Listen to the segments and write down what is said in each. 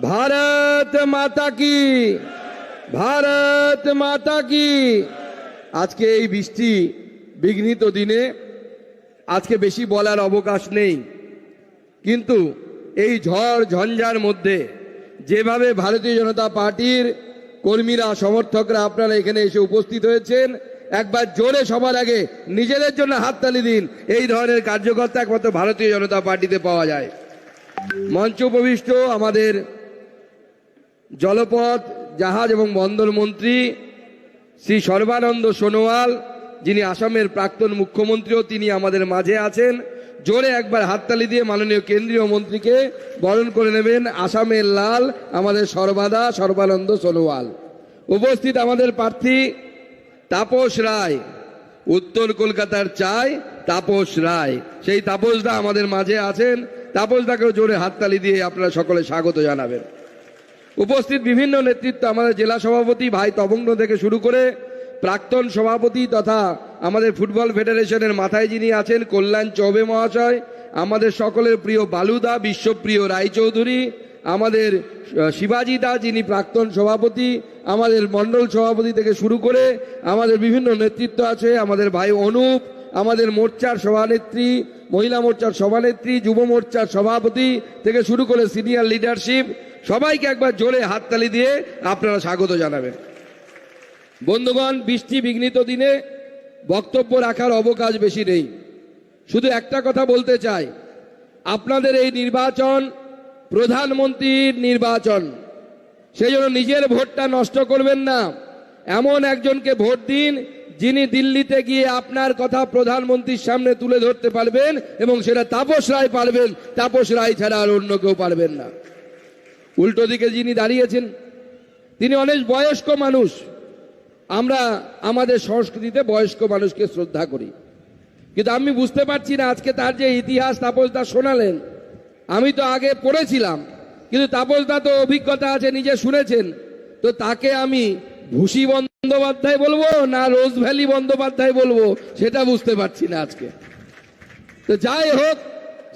ভারত মাতা কি, ভারত মাতা কি। আজকে এই বৃষ্টি বিঘ্নিত দিনে আজকে বেশি বলার অবকাশ নেই, কিন্তু এই ঝড় ঝঞ্ঝার মধ্যে যেভাবে ভারতীয় জনতা পার্টির কর্মীরা সমর্থকরা আপনারা এখানে এসে উপস্থিত হয়েছেন, একবার জোরে সবার আগে নিজেদের জন্য হাততালি দিন। এই ধরনের কার্যকর্তা একমাত্র ভারতীয় জনতা পার্টিতে পাওয়া যায়। মঞ্চ উপবিষ্ট আমাদের জলপথ জাহাজ এবং বন্দর মন্ত্রী শ্রী সর্বানন্দ সোনোয়াল, যিনি আসামের প্রাক্তন মুখ্যমন্ত্রীও, তিনি আমাদের মাঝে আছেন। জোরে একবার হাততালি দিয়ে মাননীয় কেন্দ্রীয় মন্ত্রীকে বরণ করে নেবেন। আসামের লাল আমাদের সর্বানন্দ সোনোয়াল। উপস্থিত আমাদের প্রার্থী তাপস রায়, উত্তর কলকাতার চাই তাপস রায়, সেই তাপসদা আমাদের মাঝে আছেন। তাপসদাকেও জোরে হাততালি দিয়ে আপনারা সকলে স্বাগত জানাবেন। উপস্থিত বিভিন্ন নেতৃত্ব, আমাদের জেলা সভাপতি ভাই তবঙ্গ থেকে শুরু করে প্রাক্তন সভাপতি তথা আমাদের ফুটবল ফেডারেশনের মাথায় যিনি আছেন কল্যাণ চৌবে মহাশয়, আমাদের সকলের প্রিয় বালুদা, বিশ্বপ্রিয় রায়চৌধুরী, আমাদের শিবাজি দা যিনি প্রাক্তন সভাপতি, আমাদের মণ্ডল সভাপতি থেকে শুরু করে আমাদের বিভিন্ন নেতৃত্ব আছে, আমাদের ভাই অনুপ, আমাদের মোর্চার সভানেত্রী, মহিলা মোর্চার সভানেত্রী, যুব মোর্চার সভাপতি থেকে শুরু করে সিনিয়র লিডারশিপ, সবাইকে একবার জোরে হাততালি দিয়ে আপনারা স্বাগত জানাবেন। বন্ধুগণ, বৃষ্টি বিঘ্নিত দিনে বক্তব্য রাখার অবকাশ বেশি নেই। শুধু একটা কথা বলতে চাই, আপনাদের এই নির্বাচন প্রধানমন্ত্রীর নির্বাচন, সেই জন্য নিজের ভোটটা নষ্ট করবেন না। এমন একজনকে ভোট দিন যিনি দিল্লিতে গিয়ে আপনার কথা প্রধানমন্ত্রীর সামনে তুলে ধরতে পারবেন, এবং সেটা তাপস রায় পারবেন। তাপস রায় ছাড়া আর অন্য কেউ পারবেন না। উল্টো দিকে যিনি দাঁড়িয়েছেন তিনি অনেক বয়স্ক মানুষ। আমরা আমাদের সংস্কৃতিতে বয়স্ক মানুষকে শ্রদ্ধা করি, কিন্তু আমি বুঝতে পারছি না আজকে তার যে ইতিহাস তাপসদা শোনালেন, আমি তো আগে পড়েছিলাম, কিন্তু তাপসদা তো অভিজ্ঞতা আছে, নিজে শুনেছেন, তো তাকে আমি ভূষি বন্দ্যোপাধ্যায় বলবো না রোজ ভ্যালি বন্দ্যোপাধ্যায় বলবো সেটা বুঝতে পারছি না আজকে। তো যাই হোক,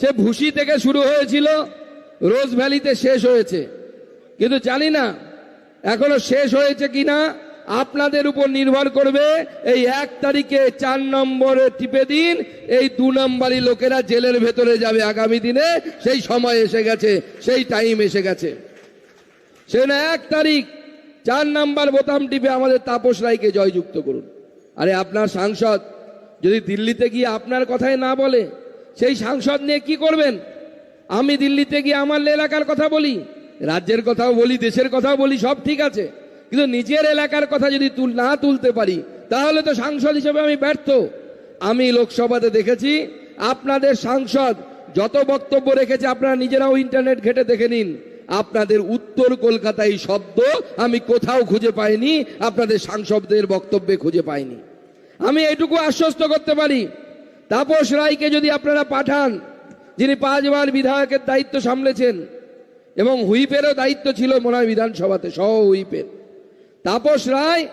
সে ভূষি থেকে শুরু হয়েছিল, রোজ ভ্যালিতে শেষ হয়েছে, কিন্তু জানি না এখনো শেষ হয়েছে কিনা। আপনাদের উপর নির্ভর করবে। এই 1 তারিখে 4 নম্বরে টিপে দিন, এই 2 নম্বরই লোকেরা জেলের ভেতরে যাবে আগামী দিনে। সেই সময় এসে গেছে, সেই টাইম এসে গেছে। সেজন্য 1 তারিখ 4 নম্বর বোতাম টিপে আমাদের তাপস রায়কে জয়যুক্ত করুন। আরে আপনার সাংসদ যদি দিল্লিতে গিয়ে আপনার কথাই না বলে, সেই সাংসদ নিয়ে কি করবেন? আমি দিল্লিতে গিয়ে আমার এলাকার কথা বলি, রাজ্যের কথাও বলি, দেশের কথাও বলি, সব ঠিক আছে, কিন্তু নিজের এলাকার কথা যদি না তুলতে পারি তাহলে তো সাংসদ হিসেবে আমি ব্যর্থ। আমি লোকসভাতে দেখেছি আপনাদের সাংসদ যত বক্তব্য রেখেছে, আপনারা নিজেরাও ইন্টারনেট ঘেটে দেখে নিন, আপনাদের উত্তর কলকাতায় শব্দ আমি কোথাও খুঁজে পাইনি, আপনাদের সাংসদদের বক্তব্যে খুঁজে পাইনি। আমি এটুকু আশ্বস্ত করতে পারি, তাপস রায়কে যদি আপনারা পাঠান, যিনি 5 বার বিধায়কের দায়িত্ব সামলেছেন এবং হুইপেরও দায়িত্ব ছিল মনে হয় বিধানসভাতে, সহ হুইপের, তাপস রায়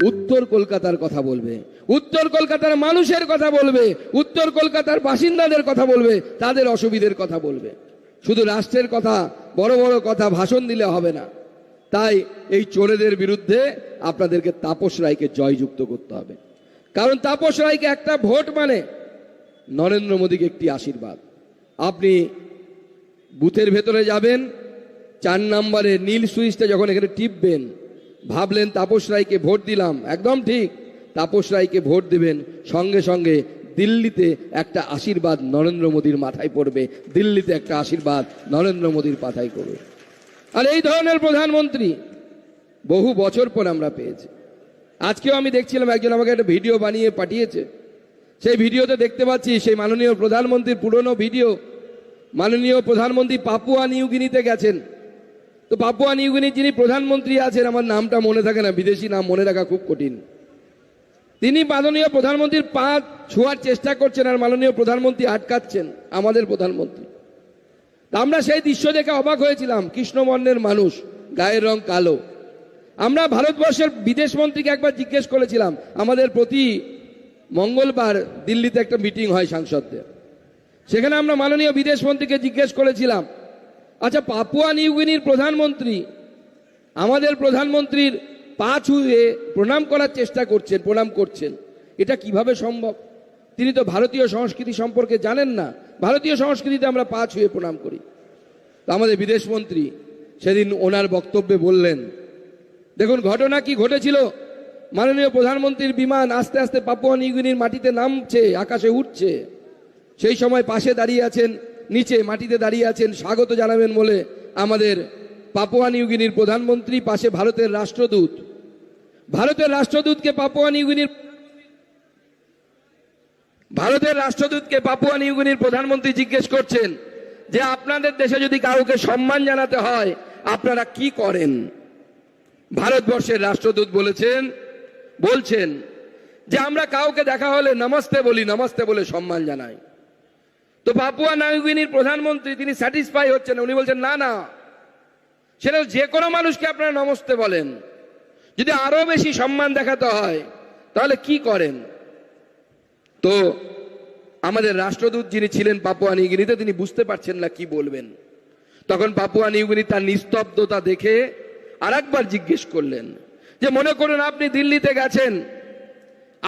উত্তর কলকাতার কথা বলবে, উত্তর কলকাতার মানুষের কথা বলবে, উত্তর কলকাতার বাসিন্দাদের কথা বলবে, তাদের অসুবিধের কথা বলবে। শুধু রাষ্ট্রের কথা, বড় বড় কথা ভাষণ দিলে হবে না। তাই এই চোরেদের বিরুদ্ধে আপনাদেরকে তাপস রায়কে জয়যুক্ত করতে হবে। কারণ তাপস রায়কে একটা ভোট মানে নরেন্দ্র মোদীকে একটি আশীর্বাদ। আপনি বুথের ভেতরে যাবেন, 4 নম্বরে নীল সুইচটা যখন এখানে টিপবেন, ভাবলেন তাপস রায়কে ভোট দিলাম, একদম ঠিক, তাপস রায়কে ভোট দেবেন, সঙ্গে সঙ্গে দিল্লিতে একটা আশীর্বাদ নরেন্দ্র মোদীর মাথায় পড়বে, দিল্লিতে একটা আশীর্বাদ নরেন্দ্র মোদীর মাথায় পড়বে। আর এই ধরনের প্রধানমন্ত্রী বহু বছর পর আমরা পেয়েছি। আজকেও আমি দেখছিলাম, একজন আমাকে একটা ভিডিও বানিয়ে পাঠিয়েছে, সেই ভিডিওতে দেখতে পাচ্ছি সেই মাননীয় প্রধানমন্ত্রীর পুরনো ভিডিও। মাননীয় প্রধানমন্ত্রী পাপুয়া নিউগিনিতে গেছেন, তো পাপুয়া নিউগিনির যিনি প্রধানমন্ত্রী আছেন, আমার নামটা মনে থাকে না, বিদেশি নাম মনে রাখা খুব কঠিন, তিনি মাননীয় প্রধানমন্ত্রীর পা ছোঁয়ার চেষ্টা করছেন আর মাননীয় প্রধানমন্ত্রী আটকাচ্ছেন, আমাদের প্রধানমন্ত্রী। আমরা সেই দৃশ্য দেখে অবাক হয়েছিলাম। কৃষ্ণবর্ণের মানুষ, গায়ের রং কালো। আমরা ভারতবর্ষের বিদেশ মন্ত্রীকে একবার জিজ্ঞেস করেছিলাম, আমাদের প্রতি মঙ্গলবার দিল্লিতে একটা মিটিং হয় সাংসদদের, সেখানে আমরা মাননীয় বিদেশ মন্ত্রীকে জিজ্ঞেস করেছিলাম আচ্ছা, পাপুয়া নিউগিনির প্রধানমন্ত্রী আমাদের প্রধানমন্ত্রীর পা ছুঁয়ে প্রণাম করার চেষ্টা করছেন, প্রণাম করছেন, এটা কিভাবে সম্ভব? তিনি তো ভারতীয় সংস্কৃতি সম্পর্কে জানেন না। ভারতীয় সংস্কৃতিতে আমরা পা ছুঁয়ে প্রণাম করি। তো আমাদের বিদেশমন্ত্রী সেদিন ওনার বক্তব্যে বললেন, দেখুন ঘটনা কি ঘটেছিল। মাননীয় প্রধানমন্ত্রীর বিমান আস্তে আস্তে পাপুয়া নিউগিনির মাটিতে নামছে, আকাশে উঠছে। সেই সময় পাশে দাঁড়িয়ে আছেন, নিচে মাটিতে দাঁড়িয়ে আছেন স্বাগত জানাবেন বলে আমাদের পাপুয়া নিউগিনির প্রধানমন্ত্রী, পাশে ভারতের রাষ্ট্রদূত। ভারতের রাষ্ট্রদূতকে পাপুয়া নিউগিনির প্রধানমন্ত্রী জিজ্ঞেস করছেন যে আপনাদের দেশে যদি কাউকে সম্মান জানাতে হয় আপনারা কি করেন? ভারতবর্ষের রাষ্ট্রদূত বলছেন যে আমরা কাউকে দেখা হলে নমস্তে বলি, নমস্তে বলে সম্মান জানাই। তো পাপুয়া নিউগিনির প্রধানমন্ত্রী তিনি স্যাটিসফাই হচ্ছেন, উনি বলছেন না না, সেটা যে কোনো মানুষকে আপনারা নমস্তে বলেন, যদি আরো বেশি সম্মান দেখাতে হয় তাহলে কি করেন? তো আমাদের রাষ্ট্রদূত যিনি ছিলেন পাপুয়া নিউগিনিতে, তিনি বুঝতে পারছেন না কি বলবেন। তখন পাপুয়া নিউগিনি তার নিস্তব্ধতা দেখে আরেকবার জিজ্ঞেস করলেন যে মনে করুন আপনি দিল্লিতে গেছেন,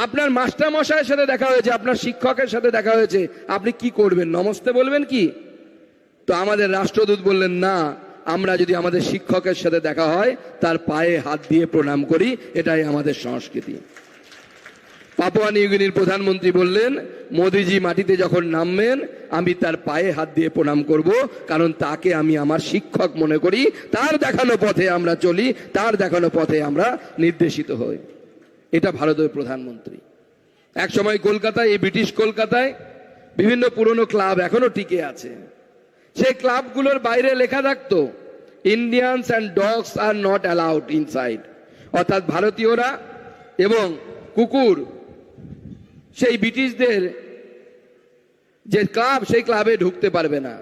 আপনার মাস্টার মশাইয়ের সাথে দেখা হয়েছে, আপনার শিক্ষকের সাথে দেখা হয়েছে, আপনি কি করবেন? নমস্তে বলবেন কি? তো আমাদের রাষ্ট্রদূত বললেন না, আমরা যদি আমাদের শিক্ষকের সাথে দেখা হয় তার পায়ে হাত দিয়ে প্রণাম করি, এটাই আমাদের সংস্কৃতি। পাপুয়া নিউগিনির প্রধানমন্ত্রী বললেন, মোদিজি মাটিতে যখন নামবেন আমি তার পায়ে হাত দিয়ে প্রণাম করব, কারণ তাকে আমি আমার শিক্ষক মনে করি, তার দেখানো পথে আমরা চলি, তার দেখানো পথে আমরা নির্দেশিত হই। এটা ভারতের প্রধানমন্ত্রী। এক সময় কলকাতায়, এই ব্রিটিশ কলকাতায় বিভিন্ন পুরনো ক্লাব এখনো টিকে আছে। সেই ক্লাবগুলোর বাইরে লেখা থাকতো Indians and dogs are not allowed inside, অর্থাৎ ভারতীয়রা এবং কুকুর সেই ব্রিটিশদের যে ক্লাব, সেই ক্লাবে ঢুকতে পারবে না।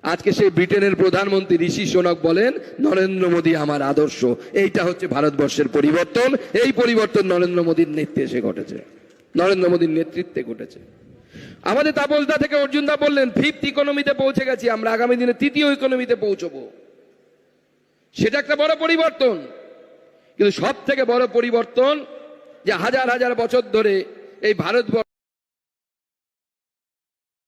আজকে সেই ব্রিটেনের প্রধানমন্ত্রী ঋষি সোনাক বলেন নরেন্দ্র মোদী আমার আদর্শ। এইটা হচ্ছে ভারতবর্ষের পরিবর্তন। এই পরিবর্তন নরেন্দ্র মোদীর নেতৃত্বে ঘটেছে, নরেন্দ্র মোদীর নেতৃত্বে ঘটেছে। আমাদের তাপসদা থেকে অর্জুনদা বললেন ফিফথ ইকোনমিতে পৌঁছে গেছি, আমরা আগামী দিনে তৃতীয় ইকোনমিতে পৌঁছবো। সেটা একটা বড় পরিবর্তন। কিন্তু সব থেকে বড় পরিবর্তন যে হাজার হাজার বছর ধরে এই ভারতবর্ষ